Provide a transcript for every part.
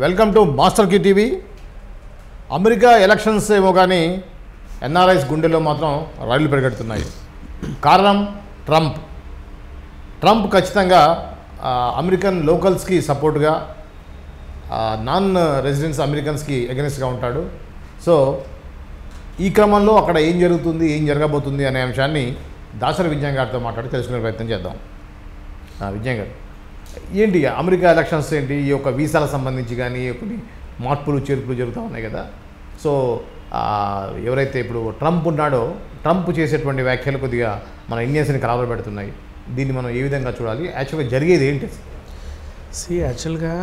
Welcome to master key TV. America elections ఏమో కానీ NRIs గుండెల్లో మాత్రం రైళ్లు పరిగెడుతున్నాయి. కారణం ట్రంప్ ఖచ్చితంగా అమెరికన్ లోకల్స్కి సపోర్ట్గా, నాన్ రెసిడెంట్స్ అమెరికన్స్కి ఎగెనిస్ట్గా ఉంటాడు. సో ఈ క్రమంలో అక్కడ ఏం జరుగుతుంది, ఏం జరగబోతుంది అనే అంశాన్ని దాసరి విజయ్ గారితో మాట్లాడి తెలుసుకునే ప్రయత్నం చేద్దాం. విజయ్ గారు, ఏంటి అమెరికా ఎలక్షన్స్ ఏంటి, ఈ యొక్క వీసాలకు సంబంధించి కానీ కొన్ని మార్పులు చేర్పులు జరుగుతూ ఉన్నాయి కదా. సో ఎవరైతే ఇప్పుడు ట్రంప్ ఉన్నాడో, ట్రంప్ చేసేటువంటి వ్యాఖ్యలు కొద్దిగా మన ఇండియన్స్ని కలవర పెడుతున్నాయి. దీన్ని మనం ఏ విధంగా చూడాలి, యాక్చువల్గా జరిగేది ఏంటి? యాక్చువల్గా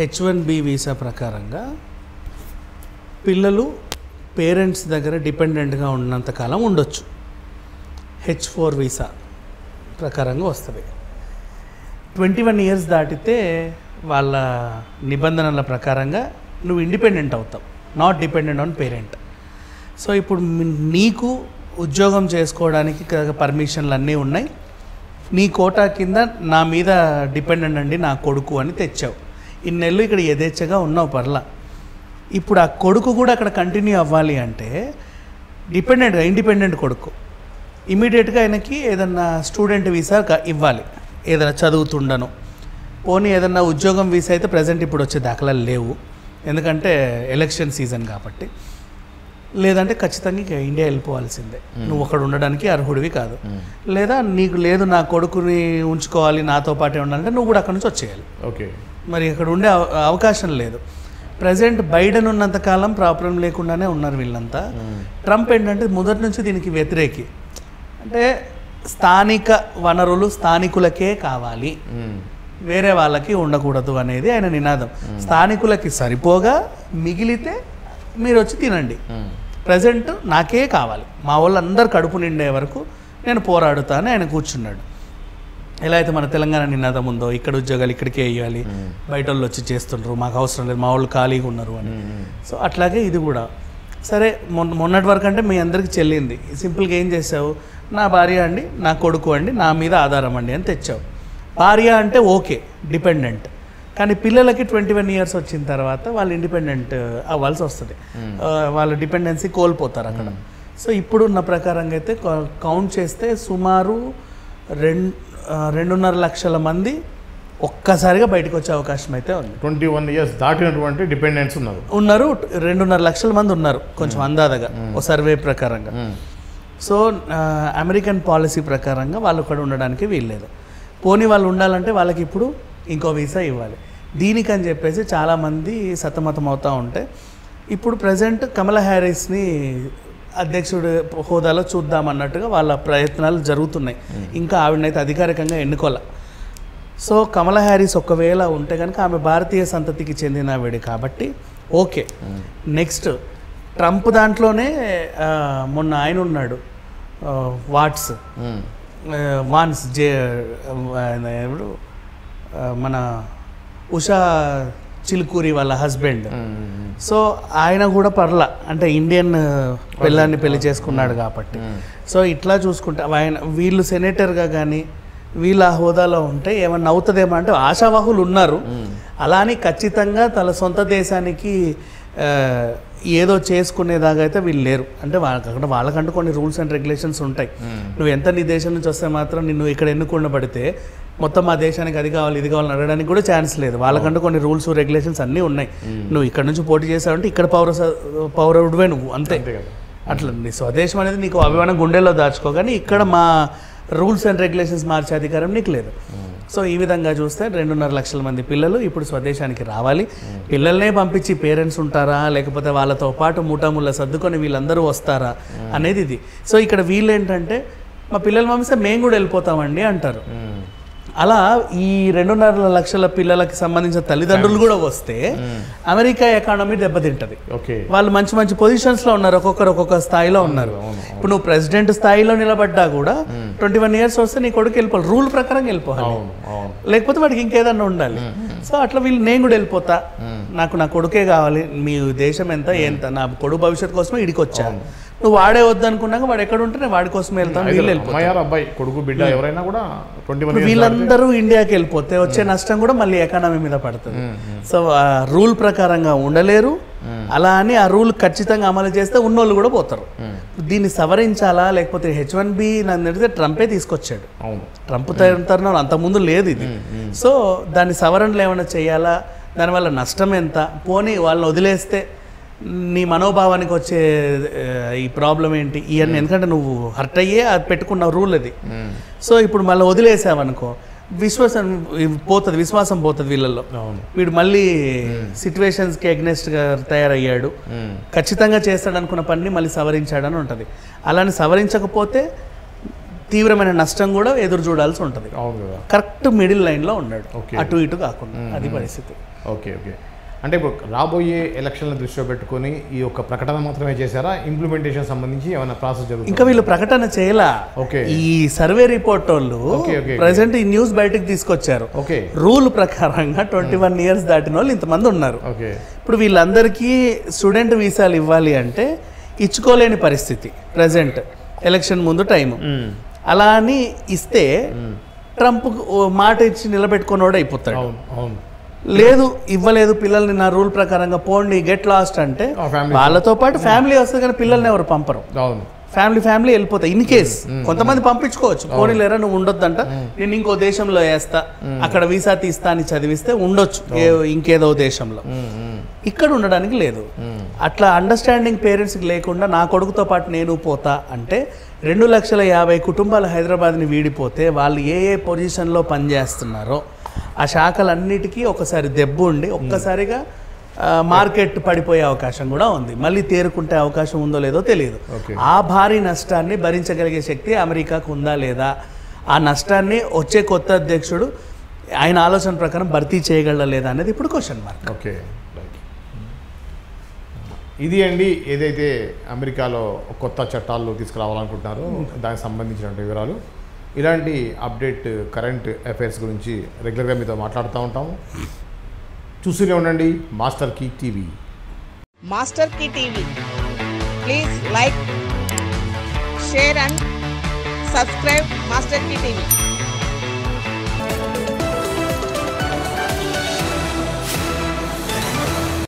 H1B వీసా ప్రకారంగా పిల్లలు పేరెంట్స్ దగ్గర డిపెండెంట్గా ఉన్నంతకాలం ఉండొచ్చు. H4 వీసా ప్రకారంగా వస్తుంది. 21 ఇయర్స్ దాటితే వాళ్ళ నిబంధనల ప్రకారంగా నువ్వు ఇండిపెండెంట్ అవుతావు, not dependent on parent. So ఇప్పుడు నీకు ఉద్యోగం చేసుకోవడానికి పర్మిషన్లు అన్నీ ఉన్నాయి. నీ కోటా కింద నా మీద డిపెండెంట్ అండి నా కొడుకు అని తెచ్చావు. ఇన్నేళ్ళు ఇక్కడ యథేచ్ఛగా ఉన్నావు పర్లా. ఇప్పుడు ఆ కొడుకు కూడా అక్కడ కంటిన్యూ అవ్వాలి అంటే ఇండిపెండెంట్ కొడుకు ఇమీడియట్గా ఆయనకి ఏదన్నా స్టూడెంట్ వీసా ఇవ్వాలి, ఏదైనా చదువుతుండను. పోనీ ఏదన్నా ఉద్యోగం వీసా అయితే ప్రజెంట్ ఇప్పుడు వచ్చే దాఖలాలు లేవు, ఎందుకంటే ఎలక్షన్ సీజన్ కాబట్టి. లేదంటే ఖచ్చితంగా ఇక ఇండియా వెళ్ళిపోవాల్సిందే, నువ్వు అక్కడ ఉండడానికి అర్హుడివి కాదు. లేదా నీకు లేదు నా కొడుకుని ఉంచుకోవాలి నాతో పాటే ఉండాలంటే నువ్వు కూడా అక్కడ నుంచి వచ్చేయాలి. ఓకే, మరి అక్కడ ఉండే అవకాశం లేదు. ప్రజెంట్ బైడెన్ ఉన్నంతకాలం ప్రాబ్లం లేకుండానే ఉన్నారు వీళ్ళంతా. ట్రంప్ ఏంటంటే మొదటి నుంచి దీనికి వ్యతిరేకి. అంటే స్థానిక వనరులు స్థానికులకే కావాలి, వేరే వాళ్ళకి ఉండకూడదు అనేది ఆయన నినాదం. స్థానికులకి సరిపోగా మిగిలితే మీరు వచ్చి తినండి, ప్రజెంట్ నాకే కావాలి, మా వాళ్ళందరూ కడుపు నిండే వరకు నేను పోరాడుతాను ఆయన కూర్చున్నాడు. ఎలా అయితే మన తెలంగాణ నినాదం ఉందో, ఇక్కడ ఉద్యోగాలు ఇక్కడికే వేయాలి, బయట వాళ్ళు వచ్చి చేస్తుండ్రు, మాకు అవసరం లేదు, మా వాళ్ళు ఖాళీగా ఉన్నారు అని. సో అట్లాగే ఇది కూడా సరే. మొన్నటి వరకు అంటే మీ అందరికి చెల్లింది. సింపుల్గా ఏం చేసావు, నా భార్య అండి, నా కొడుకు అండి, నా మీద ఆధారం అండి అని తెచ్చావు. భార్య అంటే ఓకే డిపెండెంట్, కానీ పిల్లలకి 21 ఇయర్స్ వచ్చిన తర్వాత వాళ్ళు ఇండిపెండెంట్ అవ్వాల్సి వస్తుంది, వాళ్ళ డిపెండెన్సీ కోల్పోతారు అక్కడ. సో ఇప్పుడున్న ప్రకారంగా అయితే కౌంట్ చేస్తే సుమారు 2.5 లక్షల మంది ఒక్కసారిగా బయటకు వచ్చే అవకాశం అయితే ఉంది. 21 ఇయర్స్ దాటినటువంటి డిపెండెంట్స్ ఉన్నారు. 2.5 లక్షల మంది ఉన్నారు కొంచెం అందాదగా ఓ సర్వే ప్రకారంగా. సో అమెరికన్ పాలసీ ప్రకారంగా వాళ్ళు ఇక్కడ ఉండడానికి వీల్లేదు. పోనీ వాళ్ళు ఉండాలంటే వాళ్ళకి ఇప్పుడు ఇంకో వీసా ఇవ్వాలి. దీనికని చెప్పేసి చాలామంది సతమతం అవుతూ ఉంటే ఇప్పుడు ప్రజెంట్ కమలా హ్యారిస్ని అధ్యక్షుడు హోదాలో చూద్దామన్నట్టుగా వాళ్ళ ప్రయత్నాలు జరుగుతున్నాయి. ఇంకా ఆవిడనైతే అధికారికంగా ఎన్నుకోలే. సో కమలా హ్యారిస్ ఒకవేళ ఉంటే కనుక ఆమె భారతీయ సంతతికి చెందిన ఆవిడ కాబట్టి ఓకే. నెక్స్ట్ ట్రంప్ దాంట్లోనే మొన్న ఆయన ఉన్నాడు, వాన్స్ మన ఉషా చిలుకూరి వాళ్ళ హస్బెండ్. సో ఆయన కూడా పర్లా, అంటే ఇండియన్ పిల్లాన్ని పెళ్లి చేసుకున్నాడు కాబట్టి. సో ఇట్లా చూసుకుంటే వీళ్ళు సెనేటర్గా కానీ వీళ్ళ హోదాలో ఉంటే ఏమన్నా అవుతుందేమో అంటే ఆశావాహులు ఉన్నారు. అలా అని ఖచ్చితంగా తన సొంత దేశానికి ఏదో చేసుకునేదాకా అయితే వీళ్ళు లేరు. అంటే వాళ్ళకంటూ కొన్ని రూల్స్ అండ్ రెగ్యులేషన్స్ ఉంటాయి. నువ్వు ఎంత నీ దేశం నుంచి వస్తే మాత్రం నిన్ను ఇక్కడ ఎన్నుకుండబడితే మొత్తం మా దేశానికి అది కావాలి ఇది కావాలని అడగడానికి కూడా ఛాన్స్ లేదు. వాళ్ళకంటూ కొన్ని రూల్స్ రెగ్యులేషన్స్ అన్నీ ఉన్నాయి. నువ్వు ఇక్కడ నుంచి పోటీ చేసావంటే ఇక్కడ పౌరుడివే నువ్వు, అంతే. అట్లా నీ స్వదేశం అనేది నీకు అభిమానం గుండెల్లో దాచుకో, కానీ ఇక్కడ మా రూల్స్ అండ్ రెగ్యులేషన్స్ మార్చే అధికారం నీకు లేదు. సో ఈ విధంగా చూస్తే 2.5 లక్షల మంది పిల్లలు ఇప్పుడు స్వదేశానికి రావాలి. పిల్లల్నే పంపించి పేరెంట్స్ ఉంటారా, లేకపోతే వాళ్ళతో పాటు ముఠాముళ్ళ సర్దుకొని వీళ్ళందరూ వస్తారా అనేది ఇది. సో ఇక్కడ వీళ్ళు ఏంటంటే మా పిల్లలు పంపిస్తే మేము కూడా వెళ్ళిపోతామండి అంటారు. అలా ఈ 2.5 లక్షల పిల్లలకి సంబంధించిన తల్లిదండ్రులు కూడా వస్తే అమెరికా ఎకానమీ దెబ్బతింటది. వాళ్ళు మంచి మంచి పొజిషన్స్లో ఉన్నారు, ఒక్కొక్క స్థాయిలో ఉన్నారు. ఇప్పుడు నువ్వు ప్రెసిడెంట్ స్థాయిలో నిలబడ్డా కూడా 21 ఇయర్స్ వస్తే నీ కొడుకు వెళ్ళిపోవాలి, రూల్ ప్రకారం వెళ్ళిపోవాలి, లేకపోతే వాడికి ఇంకేదన్నా ఉండాలి. సో అట్లా వీళ్ళు నేను కూడా వెళ్ళిపోతా, నాకు నా కొడుకే కావాలి, మీ దేశం ఎంత నా కొడుకు భవిష్యత్తు కోసమే ఇడికి వచ్చాను, నువ్వు వాడే వద్దనుకున్నాక వాడు ఎక్కడ ఉంటే నేను వాడి కోసమే వెళ్తాను, వీళ్ళు వెళ్ళిపోతారు. అమ్మాయి అబ్బాయి కొడుకు బిడ్డ ఎవరైనా కూడా 21 years వీళ్ళందరూ ఇండియాకి వెళ్ళిపోతే వచ్చే నష్టం కూడా మళ్ళీ ఎకానమీ మీద పడుతుంది. సో ఆ రూల్ ప్రకారంగా ఉండలేరు, అలా అని ఆ రూల్ ఖచ్చితంగా అమలు చేస్తే ఉన్నోళ్ళు కూడా పోతారు. దీన్ని సవరించాలా లేకపోతే H1B నన్ను అడిగితే ట్రంపే తీసుకొచ్చాడు. ట్రంప్ తరుణం అంతకుముందు లేదు ఇది. సో దాన్ని సవరణలు ఏమైనా చేయాలా, దానివల్ల నష్టం ఎంత, పోనీ వాళ్ళని వదిలేస్తే నీ మనోభావానికి వచ్చే ఈ ప్రాబ్లం ఏంటి ఇవన్నీ, ఎందుకంటే నువ్వు హర్ట్ అయ్యే అది పెట్టుకున్న రూల్ అది. సో ఇప్పుడు మళ్ళీ వదిలేసావనుకో పోతుంది, విశ్వాసం పోతుంది వీళ్ళల్లో. వీడు మళ్ళీ సిచ్యువేషన్స్కి అగ్నెస్ట్గా తయారయ్యాడు, ఖచ్చితంగా చేస్తాడు అనుకున్న పని మళ్ళీ సవరించాడని ఉంటుంది. అలాని సవరించకపోతే తీవ్రమైన నష్టం కూడా ఎదురు చూడాల్సి ఉంటుంది. కరెక్ట్ మిడిల్ లైన్లో ఉన్నాడు, అటు ఇటు కాకుండా, అది పరిస్థితి. ఓకే ఓకే, అంటే ఇప్పుడు రాబోయే ఎలక్షన్ల దృష్టిలో పెట్టుకొని ఈ యొక్క ప్రకటన మాత్రమే చేశారా, ఇంప్లిమెంటేషన్ సంబంధించి ఏమైనా ప్రాసెస్ జరుగుతుంది? ఇంకా వీళ్ళు ప్రకటన చేయలా. ఈ సర్వే రిపోర్ట్ వాళ్ళు ప్రెసెంట్ ఈ న్యూస్ బయటకు తీసుకొచ్చారు. రూల్ ప్రకారంగా 21 years దాటిన వాళ్ళు ఇంతమంది ఉన్నారు. ఇప్పుడు వీళ్ళందరికీ స్టూడెంట్ వీసాలు ఇవ్వాలి అంటే ఇచ్చుకోలేని పరిస్థితి ప్రెసెంట్, ఎలక్షన్ ముందు టైము. అలా అని ఇస్తే ట్రంప్ మాట ఇచ్చి నిలబెట్టుకున్నోడు అయిపోతాడు. లేదు ఇవ్వలేదు పిల్లల్ని నా రూల్ ప్రకారంగా పోండి గెట్ లాస్ట్ అంటే వాళ్ళతో పాటు ఫ్యామిలీ వస్తుంది, కానీ పిల్లల్ని ఎవరు పంపరు. ఫ్యామిలీ వెళ్ళిపోతాయి. ఇన్ కేస్ కొంతమంది పంపించుకోవచ్చు, పోనీ లేరా నువ్వు ఉండొద్దంట, నేను ఇంకో దేశంలో వేస్తా, అక్కడ వీసా తీస్తా అని చదివిస్తే ఉండొచ్చు ఇంకేదో దేశంలో. ఇక్కడ ఉండడానికి లేదు. అట్లా అండర్స్టాండింగ్ పేరెంట్స్కి లేకుండా నా కొడుకుతో పాటు నేను పోతా అంటే 2,50,000 కుటుంబాలు హైదరాబాద్ని వీడిపోతే వాళ్ళు ఏ పొజిషన్లో పనిచేస్తున్నారో ఆ శాఖలన్నిటికీ ఒకసారి దెబ్బ ఉండి ఒక్కసారిగా మార్కెట్ పడిపోయే అవకాశం కూడా ఉంది. మళ్ళీ తేరుకుంటే అవకాశం ఉందో లేదో తెలియదు. ఆ భారీ నష్టాన్ని భరించగలిగే శక్తి అమెరికాకు ఉందా లేదా, ఆ నష్టాన్ని వచ్చే కొత్త అధ్యక్షుడు ఆయన ఆలోచన ప్రకారం భర్తీ చేయగలరా లేదా అనేది ఇప్పుడు క్వశ్చన్ మార్క్. ఓకే, ఇది అండి ఏదైతే అమెరికాలో కొత్త చట్టాలు తీసుకురావాలనుకుంటున్నారో దానికి సంబంధించిన వివరాలు. ఇలాంటి అప్డేట్ కరెంట్ అఫైర్స్ గురించి రెగ్యులర్గా మీతో మాట్లాడుతూ ఉంటాము. చూస్తూనే ఉండండి master key TV. Master key TV, please like, share and subscribe master key TV.